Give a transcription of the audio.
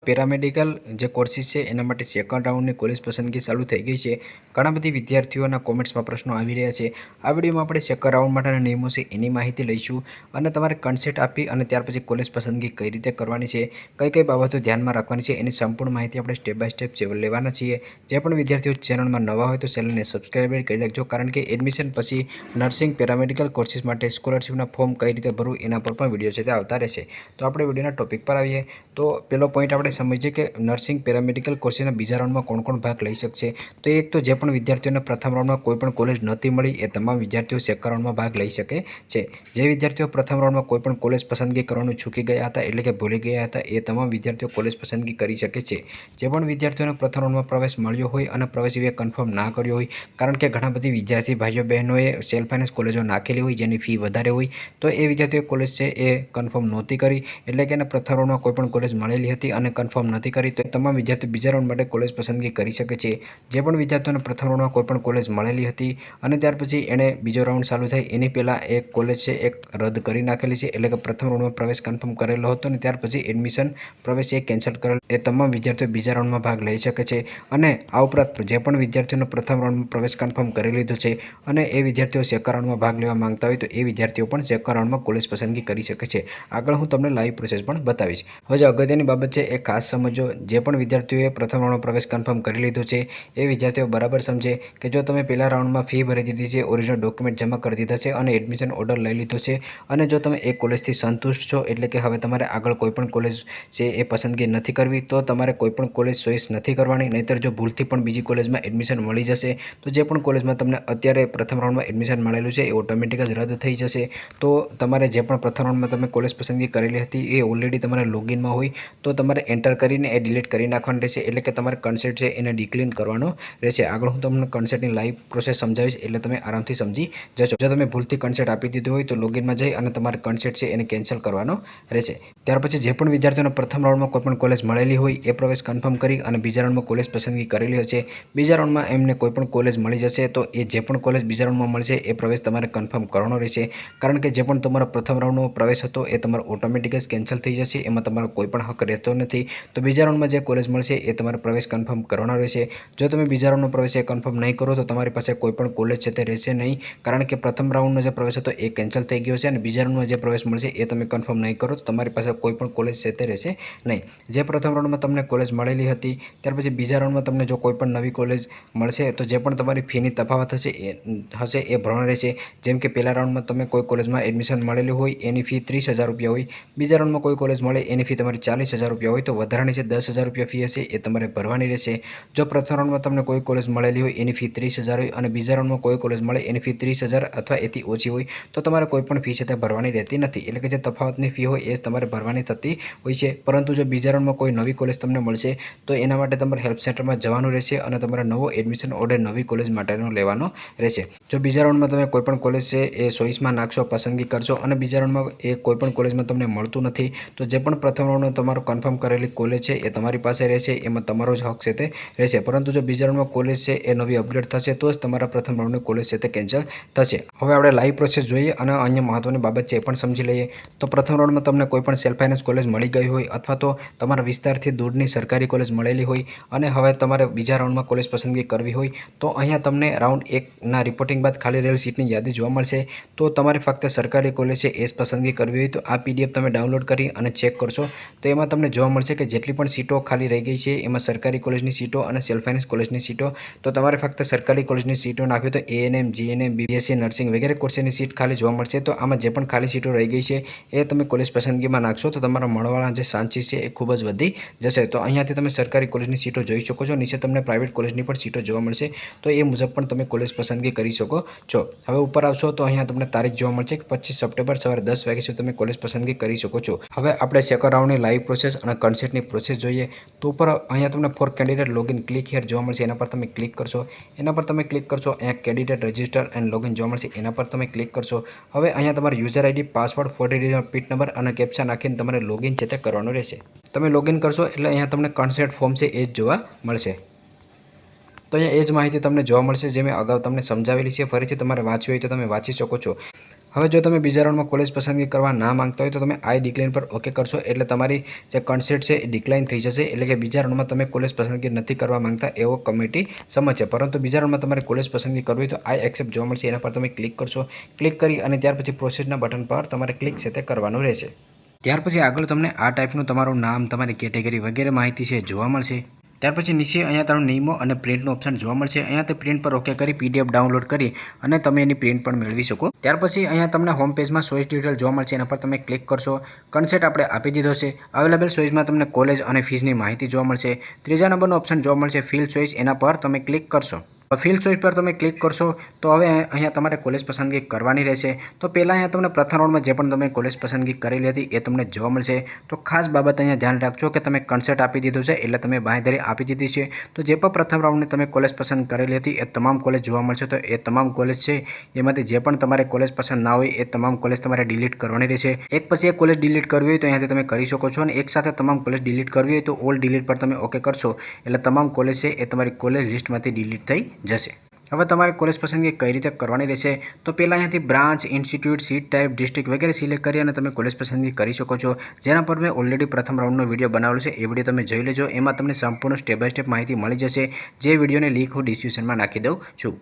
Paramedical જે courses છે એના માટે સેકન્ડ રાઉન્ડની કોલેજ પસંદગી ચાલુ થઈ ગઈ છે। ઘણા બધી વિદ્યાર્થીઓના કોમેન્ટ્સમાં પ્રશ્નો આવી રહ્યા છે। આ વિડીયોમાં આપણે સેકન્ડ રાઉન્ડ માટેના નિયમો છે એની માહિતી લઈશું અને તમારે કન્સેપ્ટ આપી અને ત્યાર પછી કોલેજ પસંદગી કઈ રીતે કરવાની છે, કઈ કઈ બાબતો ધ્યાનમાં રાખવાની છે, એની સંપૂર્ણ માહિતી આપણે સ્ટેપ બાય સ્ટેપ લેવાના છીએ। જે પણ વિદ્યાર્થીઓ ચેનલમાં નવા હોય તો ચેનલને સબસ્ક્રાઇબ કરી રાખજો, કારણ કે એડમિશન પછી નર્સિંગ પેરામેડિકલ કોર્સિસ માટે સ્કોલરશિપના ફોર્મ કઈ રીતે ભરવું એના પર પણ વિડીયો છે તે આવતા રહેશે। તો આપણે વિડીયોના ટોપિક પર આવીએ તો પહેલો પોઈન્ટ આપણે સમજીએ કે નર્સિંગ પેરામેડિકલ કોર્સિસના બીજા રાઉન્ડમાં કોણ કોણ ભાગ લઈ શકશે। તો એક તો જે પણ વિદ્યાર્થીઓને પ્રથમ રાઉન્ડમાં કોઈ પણ કોલેજ નહોતી મળી એ તમામ વિદ્યાર્થીઓ સેકન્ડ રાઉન્ડમાં ભાગ લઈ શકે છે। જે વિદ્યાર્થીઓ પ્રથમ રાઉન્ડમાં કોઈ પણ કોલેજ પસંદગી કરવાનું ચૂકી ગયા હતા, એટલે કે ભૂલી ગયા હતા, એ તમામ વિદ્યાર્થીઓ કોલેજ પસંદગી કરી શકે છે। જે પણ વિદ્યાર્થીઓને પ્રથમ રાઉન્ડમાં પ્રવેશ મળ્યો હોય અને પ્રવેશ એવી કન્ફર્મ ના કર્યો હોય, કારણ કે ઘણા બધી વિદ્યાર્થી ભાઈઓ બહેનોએ સેલ્ફ ફાઇનાન્સ કોલેજો નાખેલી હોય જેની ફી વધારે હોય, તો એ વિદ્યાર્થીઓ કોલેજ છે એ કન્ફર્મ નહોતી કરી, એટલે કે એને પ્રથમ રાઉન્ડમાં કોઈ પણ કોલેજ મળેલી હતી અને કન્ફર્મ નથી કરી, તો તમામ વિદ્યાર્થીઓ બીજા રાઉન્ડ માટે કોલેજ પસંદગી કરી શકે છે। જે પણ વિદ્યાર્થીઓને પ્રથમ રાઉન્ડમાં કોઈ પણ કોલેજ મળેલી હતી અને ત્યાર પછી એણે બીજો રાઉન્ડ ચાલુ થાય એની પહેલાં એક કોલેજ છે એક રદ કરી નાખેલી છે, એટલે કે પ્રથમ રાઉન્ડમાં પ્રવેશ કન્ફર્મ કરેલો હતો અને ત્યાર પછી એડમિશન પ્રવેશ એ કેન્સલ કરેલો, એ તમામ વિદ્યાર્થીઓ બીજા રાઉન્ડમાં ભાગ લઈ શકે છે। અને આ ઉપરાંત જે પણ વિદ્યાર્થીઓને પ્રથમ રાઉન્ડમાં પ્રવેશ કન્ફર્મ કરી લીધો છે અને એ વિદ્યાર્થીઓ સેકન્ડ રાઉન્ડમાં ભાગ લેવા માંગતા હોય તો એ વિદ્યાર્થીઓ પણ સેકન્ડ રાઉન્ડમાં કોલેજ પસંદગી કરી શકે છે। આગળ હું તમને લાઈવ પ્રોસેસ પણ બતાવીશ। હવે જે અગત્યની બાબત છે એ ખાસ સમજો, જે પણ વિદ્યાર્થીઓએ પ્રથમ રાઉન્ડમાં પ્રવેશ કન્ફર્મ કરી લીધો છે એ વિદ્યાર્થીઓ બરાબર સમજે કે જો તમે પહેલા રાઉન્ડમાં ફી ભરી દીધી છે, ઓરિજિનલ ડોક્યુમેન્ટ જમા કરી દીધા છે અને એડમિશન ઓર્ડર લઈ લીધો છે અને જો તમે એ કોલેજથી સંતુષ્ટ છો, એટલે કે હવે તમારે આગળ કોઈ પણ કોલેજ છે એ પસંદગી નથી કરવી, તો તમારે કોઈ પણ કોલેજ ચોઈસ નથી કરવાની। નહીંતર જો ભૂલથી પણ બીજી કોલેજમાં એડમિશન મળી જશે તો જે પણ કોલેજમાં તમને અત્યારે પ્રથમ રાઉન્ડમાં એડમિશન મળેલું છે એ ઓટોમેટિક જ રદ થઈ જશે। તો તમારે જે પણ પ્રથમ રાઉન્ડમાં તમે કોલેજ પસંદગી કરેલી હતી એ ઓલરેડી તમારે લોગિનમાં હોય તો તમારે એન્ટર કરીને એ ડિલીટ કરી નાખવાનું રહેશે, એટલે કે તમારે કન્સેપ્ટ છે એને ડિક્લીન કરવાનો રહેશે। આગળ હું તમને કન્સેપ્ટની લાઈવ પ્રોસેસ સમજાવીશ એટલે તમે આરામથી સમજી જશો। જો તમે ભૂલથી કન્સેપ્ટ આપી દીધું હોય તો લોગિનમાં જઈ અને તમારે કન્સેપ્ટ છે એને કેન્સલ કરવાનો રહેશે। ત્યાર પછી જે પણ વિદ્યાર્થીઓને પ્રથમ રાઉન્ડમાં કોઈ પણ કોલેજ મળેલી હોય એ પ્રવેશ કન્ફર્મ કરી અને બીજા રાઉન્ડમાં કોલેજ પસંદગી કરેલી હશે, બીજા રાઉન્ડમાં એમને કોઈ પણ કોલેજ મળી જશે તો એ જે પણ કોલેજ બીજા રાઉન્ડમાં મળશે એ પ્રવેશ તમારે કન્ફર્મ કરવાનો રહેશે, કારણ કે જે પણ તમારો પ્રથમ રાઉન્ડનો પ્રવેશ હતો એ તમારો ઓટોમેટિક જ કેન્સલ થઈ જશે, એમાં તમારો કોઈ પણ હક રહેતો નથી। તો બીજા રાઉન્ડમાં જે કોલેજ મળશે એ તમારે પ્રવેશ કન્ફર્મ કરવાનો રહેશે। જો તમે બીજા રાઉન્ડનો પ્રવેશ એ કન્ફર્મ નહીં કરો તો તમારી પાસે કોઈ પણ કોલેજ છે તે રહેશે નહીં, કારણ કે પ્રથમ રાઉન્ડનો જે પ્રવેશ હતો એ કેન્સલ થઈ ગયો છે અને બીજા રાઉન્ડમાં જે પ્રવેશ મળશે એ તમે કન્ફર્મ નહીં કરો તો તમારી પાસે કોઈ પણ કોલેજ છે તે રહેશે નહીં। જે પ્રથમ રાઉન્ડમાં તમને કોલેજ મળેલી હતી ત્યાર પછી બીજા રાઉન્ડમાં તમને જો કોઈ પણ નવી કોલેજ મળશે તો જે પણ તમારી ફીની તફાવત હશે એ ભરવાનો રહેશે। જેમ કે પહેલા રાઉન્ડમાં તમે કોઈ કોલેજમાં એડમિશન મળેલી હોય એની ફી 30,000 રૂપિયા હોય, બીજા રાઉન્ડમાં કોઈ કોલેજ મળે એની ફી તમારી 40,000 રૂપિયા હોય તો વધારાની જે 10,000 રૂપિયા ફી હશે એ તમારે ભરવાની રહેશે। જો પ્રથમ રાઉન્ડમાં તમને કોઈ કોલેજ મળેલી હોય એની ફી 30,000 હોય અને બીજા રાઉન્ડમાં કોઈ કોલેજ મળે એની ફી 30,000 અથવા એથી ઓછી હોય તો તમારે કોઈ પણ ફી છે તે ભરવાની રહેતી નથી, એટલે કે જે તફાવતની ફી હોય એ જ તમારે ભરવાની થતી હોય છે। પરંતુ જો બીજા રાઉન્ડમાં કોઈ નવી કોલેજ તમને મળશે તો એના માટે તમારે હેલ્પ સેન્ટરમાં જવાનું રહેશે અને તમારે નવો એડમિશન ઓર્ડર નવી કોલેજ માટેનો લેવાનો રહેશે। જો બીજા રાઉન્ડમાં તમે કોઈ પણ કોલેજ છે એ ચોઈસમાં નાખશો, પસંદગી કરશો અને બીજા રાઉન્ડમાં એ કોઈ પણ કોલેજમાં તમને મળતું નથી તો જે પણ પ્રથમ રાઉન્ડમાં તમારો કન્ફર્મ કરેલી કોલેજ છે એ તમારી પાસે રહેશે, એમાં તમારો જ હક છે તે રહેશે। પરંતુ જો બીજા રાઉન્ડમાં કોલેજ છે એ નવી અપગ્રેડ થશે તો જ તમારા પ્રથમ રાઉન્ડની કોલેજ છે તે કેન્સલ થશે। હવે આપણે લાઈવ પ્રોસેસ જોઈએ અને અન્ય મહત્વની બાબત છે એ પણ સમજી લઈએ। તો પ્રથમ રાઉન્ડમાં તમને કોઈ પણ સેલ્ફ ફાઇનાન્સ કોલેજ મળી ગઈ હોય અથવા તો તમારા વિસ્તારથી દૂરની સરકારી કોલેજ મળેલી હોય અને હવે તમારે બીજા રાઉન્ડમાં કોલેજ પસંદગી કરવી હોય તો અહીંયા તમને રાઉન્ડ 1ના રિપોર્ટિંગ બાદ ખાલી રહેલ સીટની યાદી જોવા મળશે। તો તમારે ફક્ત સરકારી કોલેજ છે એ જ પસંદગી કરવી હોય તો આ PDF તમે ડાઉનલોડ કરી અને ચેક કરશો તો એમાં તમને જોવા મળશે કે જેટલી પણ સીટો ખાલી રહી ગઈ છે એમાં સરકારી કોલેજની સીટો અને સેલ્ફ ફાઇનાન્સ કોલેજની સીટો, તો તમારે ફક્ત સરકારી કોલેજની સીટો નાખવી તો ANM, GNM, BSc નર્સિંગ વગેરે કોર્સની સીટ ખાલી જોવા મળશે। તો આમાં જે પણ ખાલી સીટો રહી ગઈ છે એ તમે કોલેજ પસંદગીમાં નાખશો તો તમારા મળવાના જે ચાન્સીસ છે એ ખૂબ જ વધી જશે। તો અહીંયાથી તમે સરકારી કોલેજની સીટો જોઈ શકો છો, નીચે તમને પ્રાઇવેટ કોલેજની પણ સીટો જોવા મળશે, તો એ મુજબ પણ તમે કોલેજ પસંદગી કરી શકો છો। હવે ઉપર આવશો તો અહીંયા તમને તારીખ જોવા મળશે કે 25 સપ્ટેમ્બર સવારે 10 વાગ્યા સુધી તમે કોલેજ પસંદગી કરી શકો છો। હવે આપણે સેકન્ડ રાઉન્ડની લાઈવ પ્રોસેસ અને કન્સેપ્ટની પ્રોસેસ જોઈએ તો ઉપર અહીંયા તમને for candidate login click here જોવા મળશે, એના પર તમે ક્લિક કરશો। એના પર તમે ક્લિક કરશો, અહીંયા કેન્ડિડેટ રજિસ્ટર એન્ડ લોગિન જોવા મળશે, એના પર તમે ક્લિક કરશો। હવે અહીંયા તમારે user ID, password, 4 digit pin number અને કેપ્ચા નાખીને તમારે લોગિન છે તે કરવાનું રહેશે। તમે લોગિન કરશો એટલે અહીંયા તમને કન્સેપ્ટ ફોર્મ છે એ જ જોવા મળશે। તો અહીંયા એ જ માહિતી તમને જોવા મળશે જે મેં અગાઉ તમને સમજાવેલી છે, ફરીથી તમારે વાંચવી હોય તો તમે વાંચી શકો છો। હવે જો તમે બીજા રાઉન્ડમાં કોલેજ પસંદગી કરવા ના માંગતા હોય તો તમે આઈ ડિક્લાઇન પર ઓકે કરશો એટલે તમારી જે કન્સેન્ટ છે એ ડિક્લાઇન થઈ જશે, એટલે કે બીજા રાઉન્ડમાં તમે કોલેજ પસંદગી નથી કરવા માંગતા એવો કમિટી સમજશે. પરંતુ બીજા રાઉન્ડમાં તમારે કોલેજ પસંદગી કરવી હોય તો આઈ એક્સેપ્ટ જોવા મળશે, એના પર તમે ક્લિક કરશો. ક્લિક કરી અને ત્યાર પછી પ્રોસેસના બટન પર તમારે ક્લિક છે તે કરવાનું રહેશે. ત્યાર પછી આગળ તમને આ ટાઈપનું તમારું નામ, તમારી કેટેગરી વગેરે માહિતી છે જોવા મળશે. ત્યાર પછી નીચે અહીંયા તમને નિયમો અને પ્રિન્ટનું ઓપ્શન જોવા મળશે. અહીંયા તે પ્રિન્ટ પર ઓકે કરી PDF ડાઉનલોડ કરી અને તમે એની પ્રિન્ટ પણ મેળવી શકો. ત્યાર પછી અહીંયા તમને હોમ પેજમાં ચોઇસ ડિટેલ જોવા મળશે, એના પર તમે ક્લિક કરશો. કન્સેન્ટ આપણે આપી દીધો છે. અવેલેબલ ચોઇસમાં તમને કોલેજ અને ફીસની માહિતી જોવા મળશે. ત્રીજા નંબરનો ઓપ્શન જોવા મળશે ફિલ ચોઇસ, એના પર તમે ક્લિક કરશો. ફિલ ચોઇસ પર તમે ક્લિક કરશો તો હવે અહીંયા તમારે કોલેજ પસંદગી કરવાની રહેશે. તો પહેલાં અહીંયા તમને પ્રથમ રાઉન્ડમાં જે પણ તમે કોલેજ પસંદગી કરેલી હતી એ તમને જોવા મળશે. તો ખાસ બાબત અહીંયા ધ્યાન રાખજો કે તમે કન્સેન્ટ આપી દીધું છે એટલે તમે બાંયધરી આપી દીધી છે. તો જે પણ પ્રથમ રાઉન્ડની તમે કોલેજ પસંદ કરેલી હતી એ તમામ કોલેજ જોવા મળશે. તો એ તમામ કોલેજ છે એમાંથી જે પણ તમારે કોલેજ પસંદ ના હોય એ તમામ કોલેજ તમારે ડિલીટ કરવાની રહેશે. એક પછી એક કોલેજ ડિલીટ કરવી હોય તો અહીંયાથી તમે કરી શકો છો, અને એક સાથે તમામ કોલેજ ડિલીટ કરવી હોય તો ઓલ ડિલીટ પર તમે ઓકે કરશો એટલે તમામ કોલેજ છે એ તમારી કોલેજ લિસ્ટમાંથી ડિલીટ થઈ જશે. હવે તમારે કોલેજ પસંદગી કઈ રીતે કરવાની રહેશે તો પહેલાં અહીંયાથી branch, institute, seat type, district વગેરે સિલેક્ટ કરી અને તમે કોલેજ પસંદગી કરી શકો છો. જેના પર મેં ઓલરેડી પ્રથમ રાઉન્ડનો વિડીયો બનાવેલો છે, એ વિડીયો તમે જોઈ લેજો. એમાં તમને સંપૂર્ણ સ્ટેપ બાય સ્ટેપ માહિતી મળી જશે. જે વિડીયોની લિંક હું ડિસ્ક્રિપ્શનમાં નાખી દઉં છું.